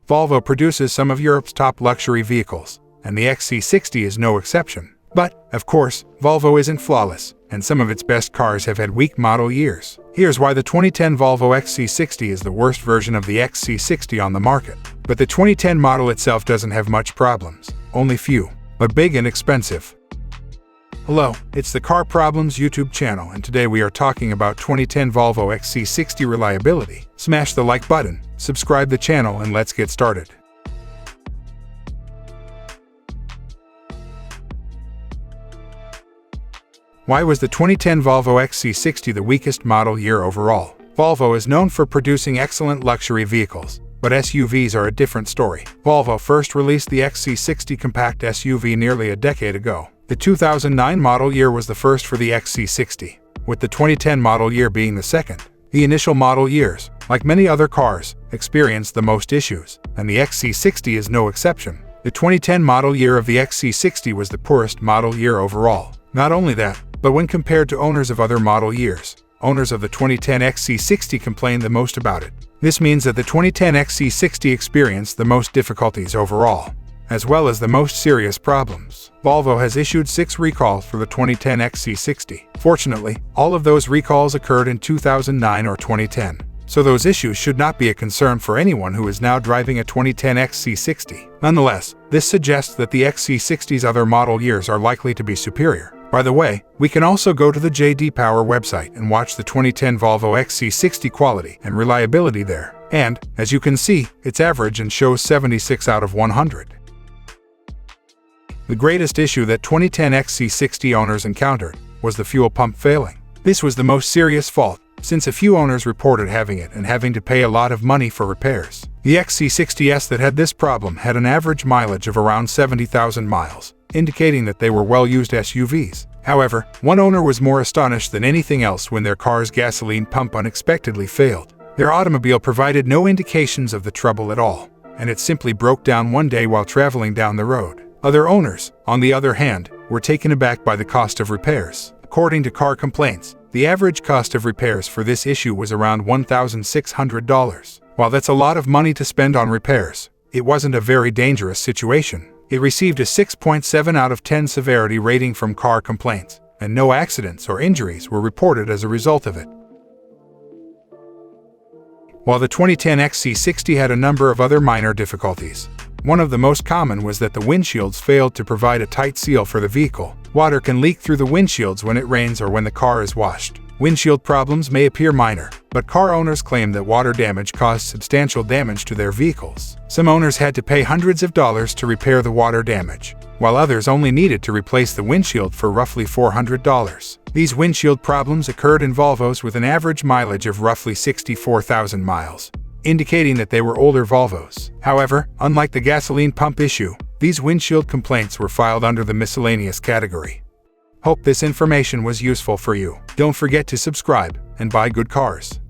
Volvo produces some of Europe's top luxury vehicles, and the XC60 is no exception. But, of course, Volvo isn't flawless, and some of its best cars have had weak model years. Here's why the 2010 Volvo XC60 is the worst version of the XC60 on the market. But the 2010 model itself doesn't have much problems, only few, but big and expensive. Hello, it's the Car Problems YouTube channel, and today we are talking about 2010 Volvo XC60 reliability. Smash the like button, subscribe the channel, and let's get started. Why was the 2010 Volvo XC60 the weakest model year overall? Volvo is known for producing excellent luxury vehicles, but SUVs are a different story. Volvo first released the XC60 compact SUV nearly a decade ago. The 2009 model year was the first for the XC60, with the 2010 model year being the second. The initial model years, like many other cars, experienced the most issues, and the XC60 is no exception. The 2010 model year of the XC60 was the poorest model year overall. Not only that, but when compared to owners of other model years, owners of the 2010 XC60 complained the most about it. This means that the 2010 XC60 experienced the most difficulties overall, as well as the most serious problems. Volvo has issued 6 recalls for the 2010 XC60. Fortunately, all of those recalls occurred in 2009 or 2010, so those issues should not be a concern for anyone who is now driving a 2010 XC60. Nonetheless, this suggests that the XC60's other model years are likely to be superior. By the way, we can also go to the J.D. Power website and watch the 2010 Volvo XC60 quality and reliability there. And, as you can see, it's average and shows 76 out of 100. The greatest issue that 2010 XC60 owners encountered was the fuel pump failing. This was the most serious fault, since a few owners reported having it and having to pay a lot of money for repairs. The XC60s that had this problem had an average mileage of around 70,000 miles. Indicating that they were well-used SUVs. However, one owner was more astonished than anything else when their car's gasoline pump unexpectedly failed. Their automobile provided no indications of the trouble at all, and it simply broke down one day while traveling down the road. Other owners, on the other hand, were taken aback by the cost of repairs. According to Car Complaints, the average cost of repairs for this issue was around $1,600. While that's a lot of money to spend on repairs, it wasn't a very dangerous situation. It received a 6.7 out of 10 severity rating from Car Complaints, and no accidents or injuries were reported as a result of it. While the 2010 XC60 had a number of other minor difficulties, one of the most common was that the windshields failed to provide a tight seal for the vehicle. Water can leak through the windshields when it rains or when the car is washed. Windshield problems may appear minor, but car owners claim that water damage caused substantial damage to their vehicles. Some owners had to pay hundreds of dollars to repair the water damage, while others only needed to replace the windshield for roughly $400. These windshield problems occurred in Volvos with an average mileage of roughly 64,000 miles, indicating that they were older Volvos. However, unlike the gasoline pump issue, these windshield complaints were filed under the miscellaneous category. Hope this information was useful for you. Don't forget to subscribe and buy good cars.